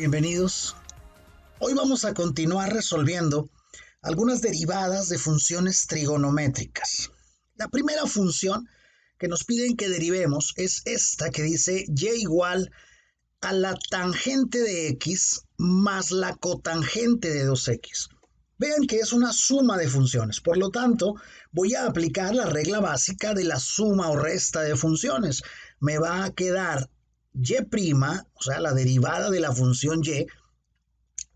Bienvenidos. Hoy vamos a continuar resolviendo algunas derivadas de funciones trigonométricas. La primera función que nos piden que derivemos es esta que dice y igual a la tangente de x más la cotangente de 2x. Vean que es una suma de funciones, por lo tanto voy a aplicar la regla básica de la suma o resta de funciones. Me va a quedar y', o sea, la derivada de la función y,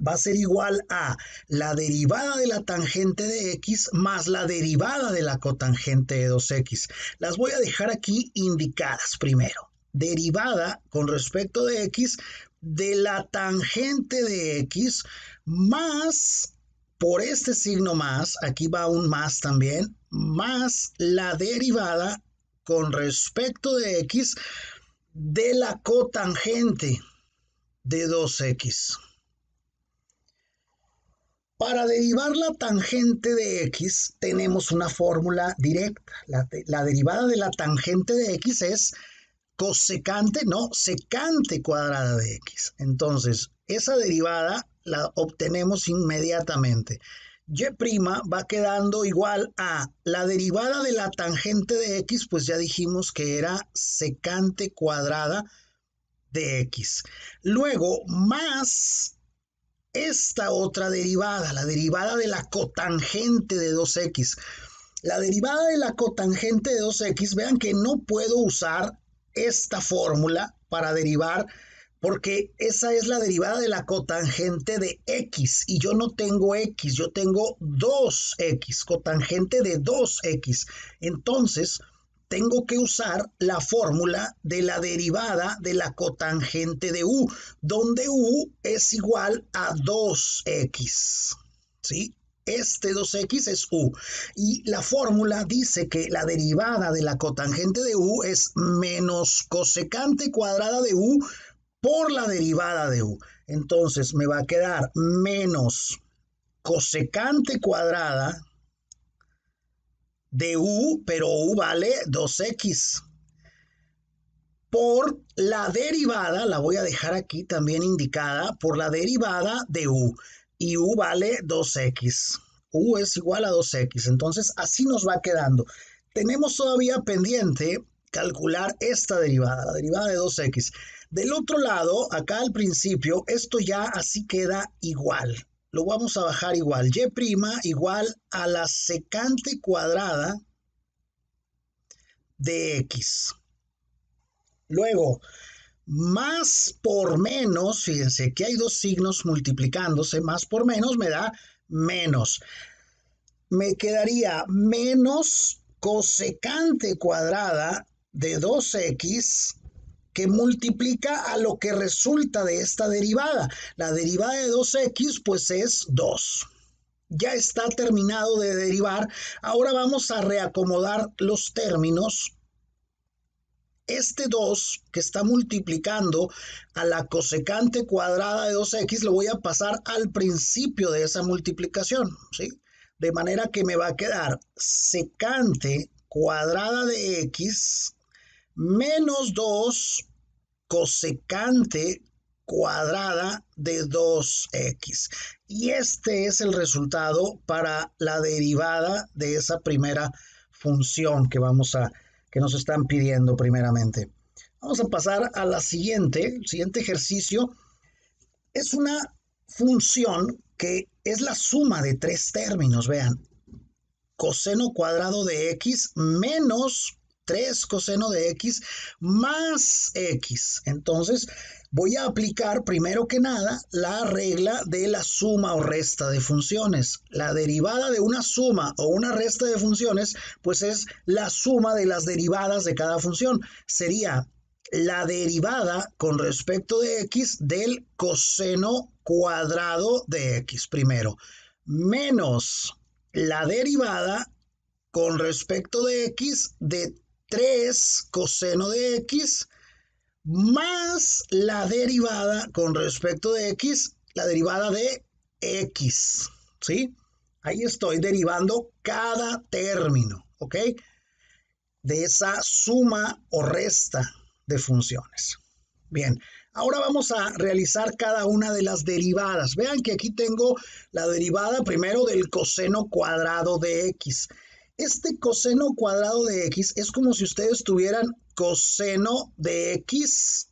va a ser igual a la derivada de la tangente de x más la derivada de la cotangente de 2x. Las voy a dejar aquí indicadas primero. Derivada con respecto de x de la tangente de x más, por este signo más, aquí va un más también, más la derivada con respecto de x de la cotangente de 2x. Para derivar la tangente de x tenemos una fórmula directa. La derivada de la tangente de x es cosecante, no, secante cuadrada de x. Entonces, esa derivada la obtenemos inmediatamente. Y' va quedando igual a la derivada de la tangente de x, pues ya dijimos que era secante cuadrada de x. Luego, más esta otra derivada, la derivada de la cotangente de 2x. La derivada de la cotangente de 2x, vean que no puedo usar esta fórmula para derivar porque esa es la derivada de la cotangente de x y yo no tengo x, yo tengo 2x, cotangente de 2x. Entonces, tengo que usar la fórmula de la derivada de la cotangente de u, donde u es igual a 2x, ¿sí? Este 2x es u. Y la fórmula dice que la derivada de la cotangente de u es menos cosecante cuadrada de u por la derivada de u. Entonces me va a quedar menos cosecante cuadrada de u, pero u vale 2x, por la derivada, la voy a dejar aquí también indicada, por la derivada de u, y u vale 2x. U es igual a 2x, entonces así nos va quedando. Tenemos todavía pendiente calcular esta derivada, la derivada de 2x. Del otro lado, acá al principio, esto ya así queda igual. Lo vamos a bajar igual. Y' igual a la secante cuadrada de x. Luego, más por menos, fíjense que hay dos signos multiplicándose, más por menos me da menos. Me quedaría menos cosecante cuadrada de 2x que multiplica a lo que resulta de esta derivada. La derivada de 2x pues es 2. Ya está terminado de derivar. Ahora vamos a reacomodar los términos. Este 2 que está multiplicando a la cosecante cuadrada de 2x lo voy a pasar al principio de esa multiplicación, ¿sí? De manera que me va a quedar secante cuadrada de x menos 2 cosecante cuadrada de 2x. Y este es el resultado para la derivada de esa primera función que nos están pidiendo primeramente. Vamos a pasar a la siguiente. El siguiente ejercicio es una función que es la suma de tres términos. Vean, coseno cuadrado de x menos 3 coseno de x más x. Entonces voy a aplicar primero que nada la regla de la suma o resta de funciones. La derivada de una suma o una resta de funciones pues es la suma de las derivadas de cada función. Sería la derivada con respecto de x del coseno cuadrado de x primero, menos la derivada con respecto de x de 3 coseno de x más la derivada con respecto de x, la derivada de x, ¿sí? Ahí estoy derivando cada término, ¿ok? De esa suma o resta de funciones. Bien, Ahora vamos a realizar cada una de las derivadas. Vean que aquí tengo la derivada primero del coseno cuadrado de x. Este coseno cuadrado de x es como si ustedes tuvieran coseno de x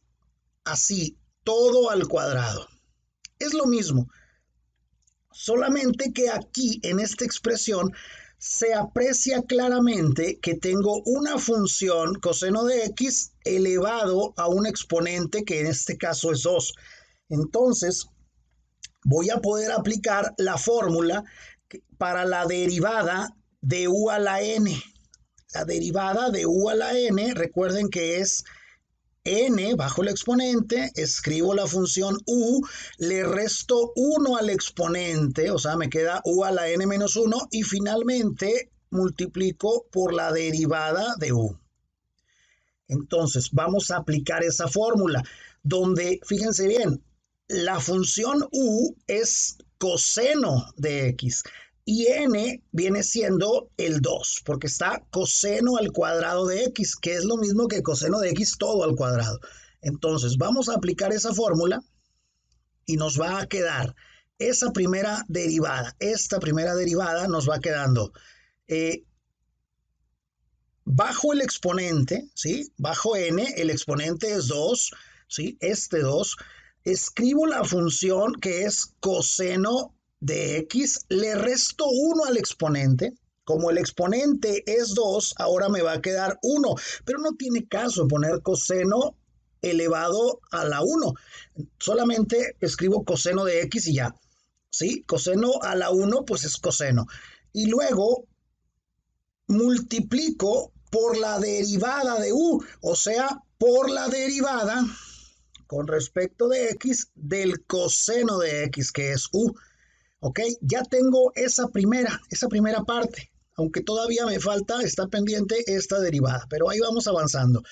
así, todo al cuadrado. Es lo mismo, solamente que aquí en esta expresión se aprecia claramente que tengo una función coseno de x elevado a un exponente que en este caso es 2. Entonces voy a poder aplicar la fórmula para la derivada de u a la n. La derivada de u a la n, recuerden que es n bajo el exponente, escribo la función u, le resto 1 al exponente, o sea, me queda u a la n menos 1 y finalmente multiplico por la derivada de u. Entonces, vamos a aplicar esa fórmula donde, fíjense bien, la función u es coseno de x y n viene siendo el 2, porque está coseno al cuadrado de x, que es lo mismo que coseno de x todo al cuadrado. Entonces, vamos a aplicar esa fórmula y nos va a quedar esa primera derivada. Esta primera derivada nos va quedando bajo el exponente, ¿sí? Bajo n, el exponente es 2, ¿sí? Este 2. Escribo la función que es coseno de x, le resto 1 al exponente. Como el exponente es 2, ahora me va a quedar 1, pero no tiene caso poner coseno elevado a la 1. Solamente escribo coseno de x y ya, ¿sí? Coseno a la 1, pues es coseno. Y luego multiplico por la derivada de u, o sea, por la derivada con respecto de x del coseno de x, que es u. Ok, ya tengo esa primera parte, aunque todavía me falta, está pendiente esta derivada, pero ahí vamos avanzando.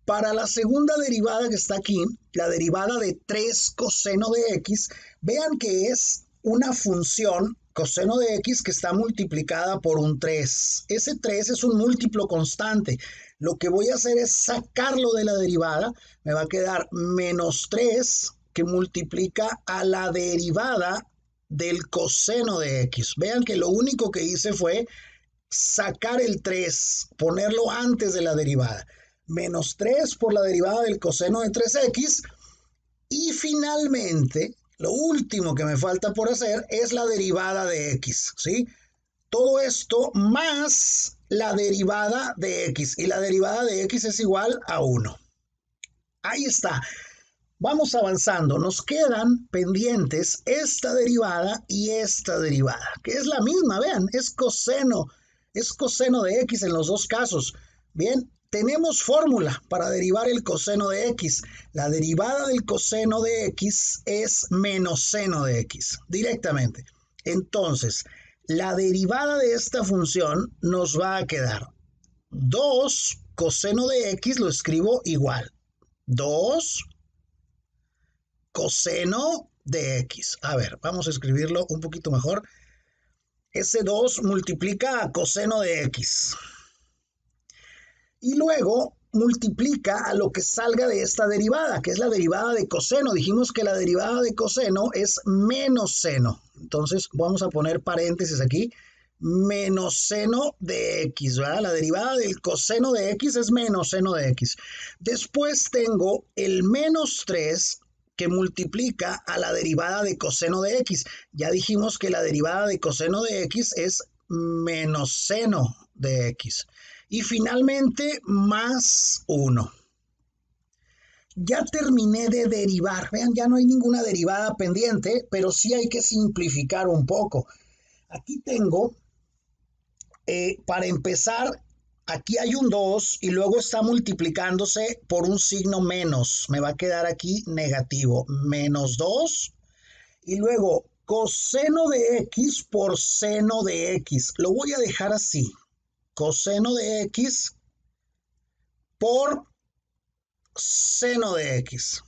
Para la segunda derivada que está aquí, la derivada de 3 coseno de x, vean que es una función coseno de x que está multiplicada por un 3. Ese 3 es un múltiplo constante. Lo que voy a hacer es sacarlo de la derivada. Me va a quedar menos 3 que multiplica a la derivada del coseno de x. Vean que lo único que hice fue sacar el 3, ponerlo antes de la derivada. Menos 3 por la derivada del coseno de 3x. Y finalmente, lo último que me falta por hacer es la derivada de x, ¿sí? Todo esto más la derivada de x. Y la derivada de x es igual a 1. Ahí está. Vamos avanzando. Nos quedan pendientes esta derivada y esta derivada, que es la misma, vean, es coseno de x en los dos casos. Bien, tenemos fórmula para derivar el coseno de x. La derivada del coseno de x es menos seno de x, directamente. Entonces, la derivada de esta función nos va a quedar 2 coseno de x, lo escribo igual. 2 coseno de x. A ver, vamos a escribirlo un poquito mejor. Ese 2 multiplica a coseno de x. Y luego multiplica a lo que salga de esta derivada, que es la derivada de coseno. Dijimos que la derivada de coseno es menos seno. Entonces vamos a poner paréntesis aquí. Menos seno de x, ¿verdad? La derivada del coseno de x es menos seno de x. Después tengo el menos 3 que multiplica a la derivada de coseno de x. Ya dijimos que la derivada de coseno de x es menos seno de x. Y finalmente, más 1. Ya terminé de derivar. Vean, ya no hay ninguna derivada pendiente, pero sí hay que simplificar un poco. Aquí tengo, para empezar, aquí hay un 2 y luego está multiplicándose por un signo menos. Me va a quedar aquí negativo. Menos 2 y luego coseno de x por seno de x. Lo voy a dejar así. Coseno de x por seno de x.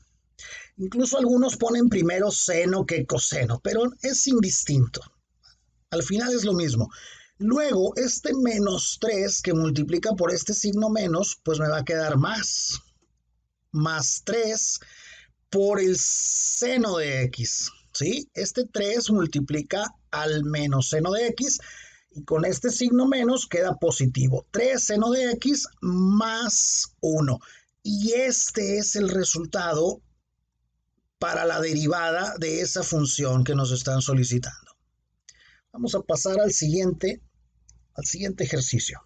Incluso algunos ponen primero seno que coseno, pero es indistinto. Al final es lo mismo. Luego, este menos 3 que multiplica por este signo menos, pues me va a quedar más. Más 3 por el seno de x, ¿sí? Este 3 multiplica al menos seno de x y con este signo menos queda positivo. 3 seno de x más 1. Y este es el resultado para la derivada de esa función que nos están solicitando. Vamos a pasar al siguiente ejercicio.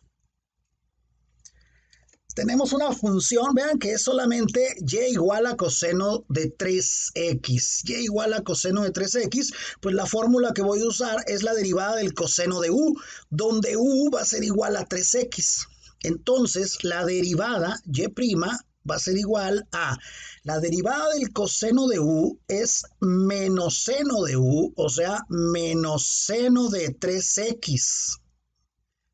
Tenemos una función, vean que es solamente y igual a coseno de 3x. Y igual a coseno de 3x, pues la fórmula que voy a usar es la derivada del coseno de u, donde u va a ser igual a 3x. Entonces, la derivada y' va a ser igual a la derivada del coseno de u es menos seno de u, o sea, menos seno de 3x.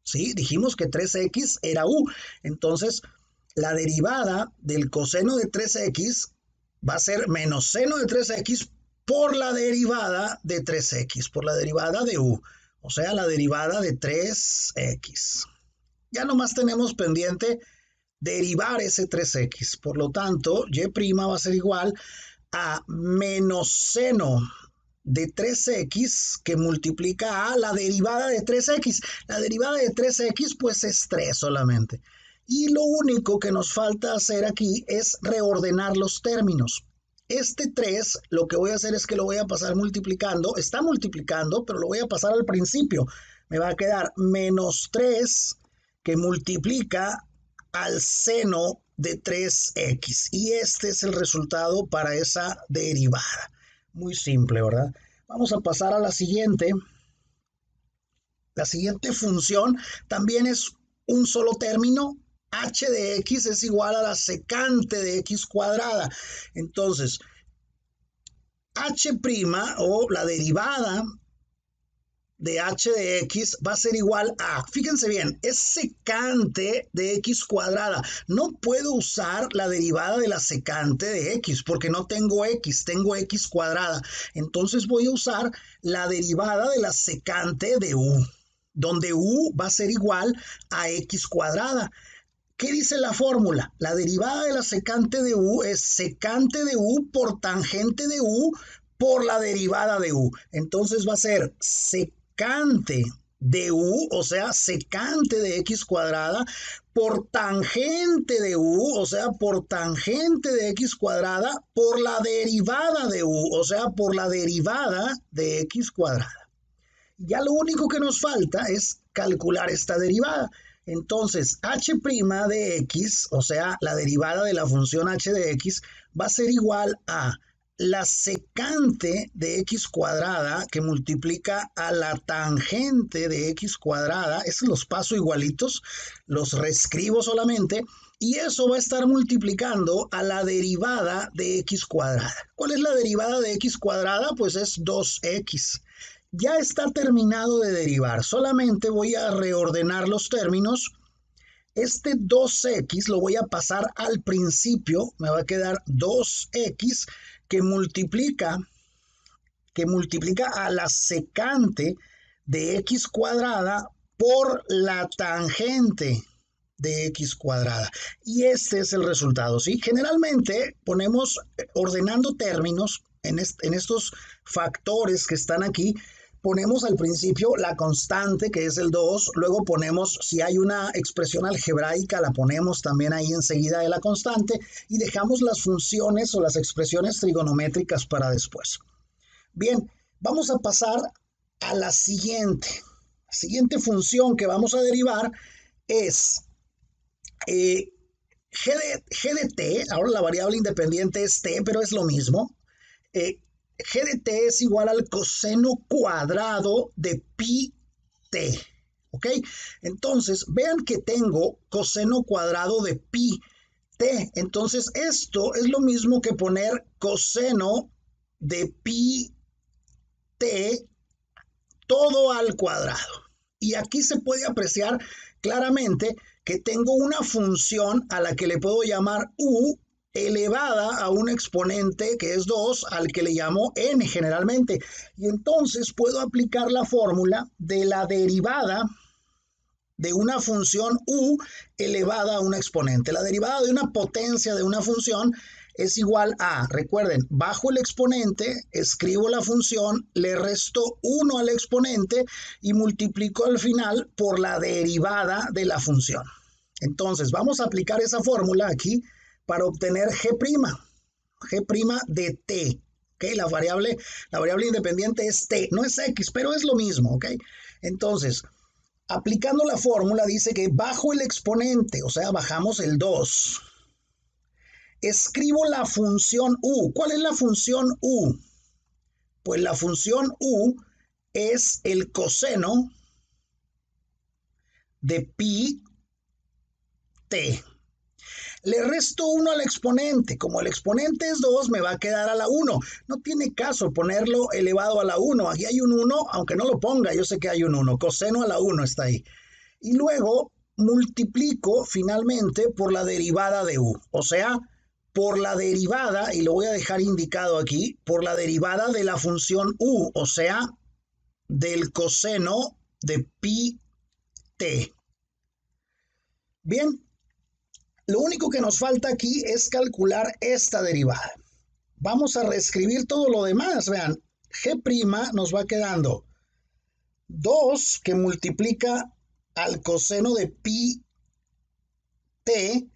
¿Sí? Dijimos que 3x era u. Entonces, la derivada del coseno de 3x va a ser menos seno de 3x por la derivada de 3x, por la derivada de u. O sea, la derivada de 3x. Ya nomás tenemos pendiente derivar ese 3x. Por lo tanto, y' va a ser igual a menos seno de 3x que multiplica a la derivada de 3x. La derivada de 3x pues es 3 solamente. Y lo único que nos falta hacer aquí es reordenar los términos. Este 3 lo que voy a hacer es que lo voy a pasar multiplicando. Está multiplicando, pero lo voy a pasar al principio. Me va a quedar menos 3 que multiplica al seno de 3x. Y este es el resultado para esa derivada. Muy simple, ¿verdad? Vamos a pasar a la siguiente. La siguiente función también es un solo término. H de x es igual a la secante de x cuadrada. Entonces, h' o la derivada de h de x va a ser igual a, fíjense bien, es secante de x cuadrada. No puedo usar la derivada de la secante de x porque no tengo x, tengo x cuadrada. Entonces voy a usar la derivada de la secante de u, donde u va a ser igual a x cuadrada. ¿Qué dice la fórmula? La derivada de la secante de u es secante de u por tangente de u por la derivada de u. Entonces va a ser secante de u, o sea, secante de x cuadrada, por tangente de u, o sea, por tangente de x cuadrada, por la derivada de u, o sea, por la derivada de x cuadrada. Ya lo único que nos falta es calcular esta derivada. Entonces, h' de x, o sea, la derivada de la función h de x, va a ser igual a la secante de x cuadrada que multiplica a la tangente de x cuadrada. Esos los paso igualitos, los reescribo solamente, y eso va a estar multiplicando a la derivada de x cuadrada. ¿Cuál es la derivada de x cuadrada? Pues es 2x. Ya está terminado de derivar, solamente voy a reordenar los términos. Este 2x lo voy a pasar al principio, me va a quedar 2x que multiplica a la secante de x cuadrada por la tangente de x cuadrada. Y este es el resultado, ¿sí? Generalmente ponemos, ordenando términos en estos factores que están aquí, ponemos al principio la constante, que es el 2, luego ponemos, si hay una expresión algebraica, la ponemos también ahí enseguida de la constante, y dejamos las funciones o las expresiones trigonométricas para después. Bien, vamos a pasar a la siguiente. La siguiente función que vamos a derivar es g de t, ahora la variable independiente es t, pero es lo mismo. G de t es igual al coseno cuadrado de pi t, ¿ok? Entonces, vean que tengo coseno cuadrado de pi t. Entonces, esto es lo mismo que poner coseno de pi t todo al cuadrado. Y aquí se puede apreciar claramente que tengo una función a la que le puedo llamar u elevada a un exponente que es 2, al que le llamo n generalmente. Y entonces puedo aplicar la fórmula de la derivada de una función u elevada a un exponente. La derivada de una potencia de una función es igual a, recuerden, bajo el exponente, escribo la función, le resto 1 al exponente y multiplico al final por la derivada de la función. Entonces, vamos a aplicar esa fórmula aquí para obtener g' de t. ¿Okay? La variable independiente es t, no es x, pero es lo mismo. ¿Okay? Entonces, aplicando la fórmula dice que bajo el exponente, o sea, bajamos el 2, escribo la función u. ¿Cuál es la función u? Pues la función u es el coseno de pi t. Le resto 1 al exponente. Como el exponente es 2, me va a quedar a la 1. No tiene caso ponerlo elevado a la 1. Aquí hay un 1, aunque no lo ponga, yo sé que hay un 1. Coseno a la 1 está ahí. Y luego multiplico finalmente por la derivada de u. O sea, por la derivada, y lo voy a dejar indicado aquí, por la derivada de la función u. O sea, del coseno de pi t. Bien. Lo único que nos falta aquí es calcular esta derivada. Vamos a reescribir todo lo demás. Vean, g' nos va quedando 2 que multiplica al coseno de pi t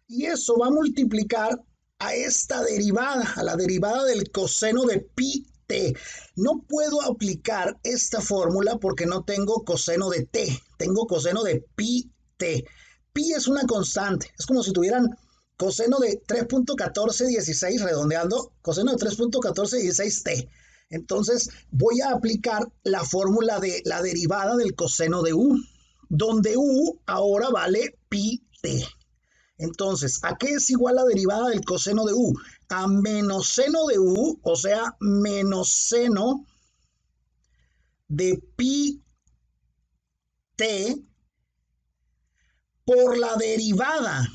y eso va a multiplicar a esta derivada, a la derivada del coseno de pi t. No puedo aplicar esta fórmula porque no tengo coseno de t, tengo coseno de pi t. Pi es una constante, es como si tuvieran coseno de 3.1416, redondeando, coseno de 3.1416t. Entonces voy a aplicar la fórmula de la derivada del coseno de u, donde u ahora vale pi t. Entonces, ¿a qué es igual la derivada del coseno de u? A menos seno de u, o sea, menos seno de pi t por la derivada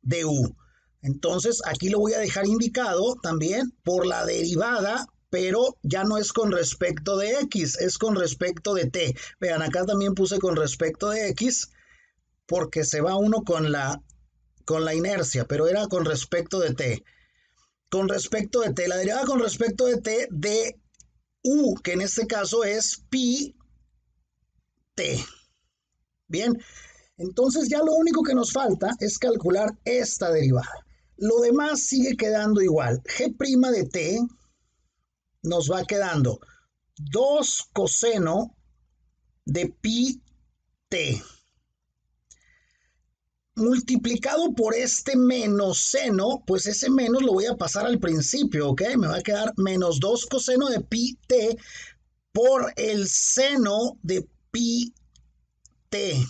de u. Entonces, aquí lo voy a dejar indicado también por la derivada, pero ya no es con respecto de x, es con respecto de t. Vean, acá también puse con respecto de x, porque se va uno con la inercia, pero era con respecto de t. Con respecto de t, la derivada con respecto de t de u, que en este caso es pi t. Bien, entonces ya lo único que nos falta es calcular esta derivada. Lo demás sigue quedando igual. G' de t nos va quedando 2 coseno de pi t multiplicado por este menos seno, pues ese menos lo voy a pasar al principio, ¿ok? Me va a quedar menos 2 coseno de pi t por el seno de pi t.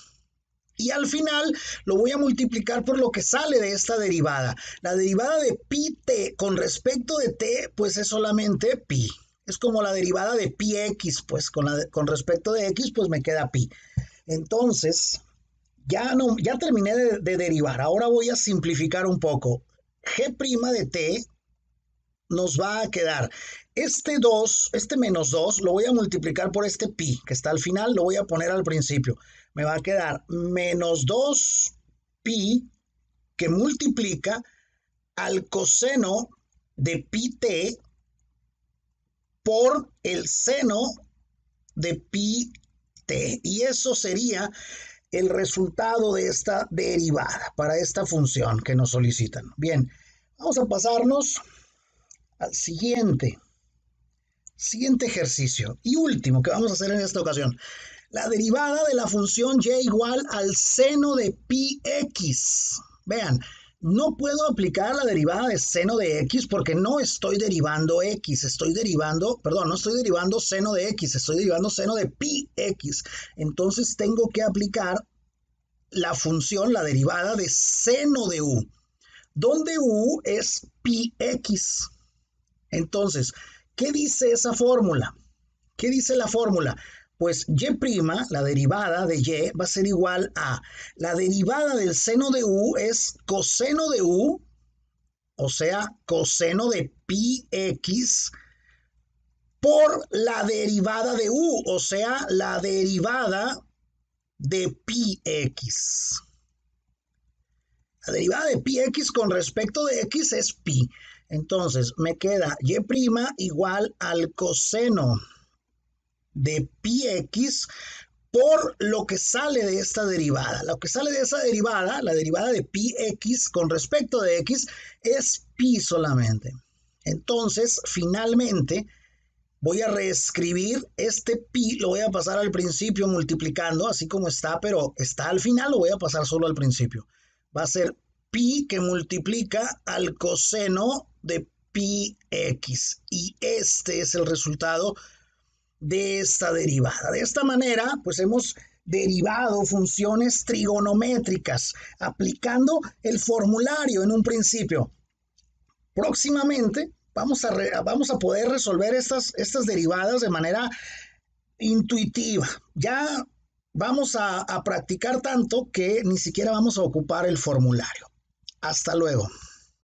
Y al final lo voy a multiplicar por lo que sale de esta derivada. La derivada de pi t con respecto de t, pues es solamente pi. Es como la derivada de pi x, pues con respecto de x, pues me queda pi. Entonces, ya terminé de derivar. Ahora voy a simplificar un poco. G' de t nos va a quedar este menos 2, lo voy a multiplicar por este pi, que está al final, lo voy a poner al principio. Me va a quedar menos 2 pi que multiplica al coseno de pi t por el seno de pi t. Y eso sería el resultado de esta derivada para esta función que nos solicitan. Bien, vamos a pasarnos al siguiente ejercicio y último que vamos a hacer en esta ocasión. La derivada de la función y igual al seno de pi x. Vean, no puedo aplicar la derivada de seno de x porque no estoy derivando x, no estoy derivando seno de x, estoy derivando seno de pi x. Entonces tengo que aplicar la función, la derivada de seno de u, donde u es pi x. Entonces, ¿qué dice esa fórmula? ¿Qué dice la fórmula? Pues y', la derivada de y, va a ser igual a la derivada del seno de u es coseno de u, o sea, coseno de pi x, por la derivada de u, o sea, la derivada de pi x. La derivada de pi x con respecto de x es pi. Entonces me queda y' igual al coseno de pi x por lo que sale de esta derivada. Lo que sale de esa derivada, la derivada de pi x con respecto de x, es pi solamente. Entonces, finalmente, voy a reescribir este pi, lo voy a pasar al principio multiplicando, así como está, pero está al final, lo voy a pasar solo al principio. Va a ser pi que multiplica al coseno de pi x. Y este es el resultado de esta derivada. De esta manera, pues hemos derivado funciones trigonométricas aplicando el formulario en un principio. Próximamente vamos a poder resolver estas derivadas de manera intuitiva. Ya vamos a practicar tanto que ni siquiera vamos a ocupar el formulario. Hasta luego.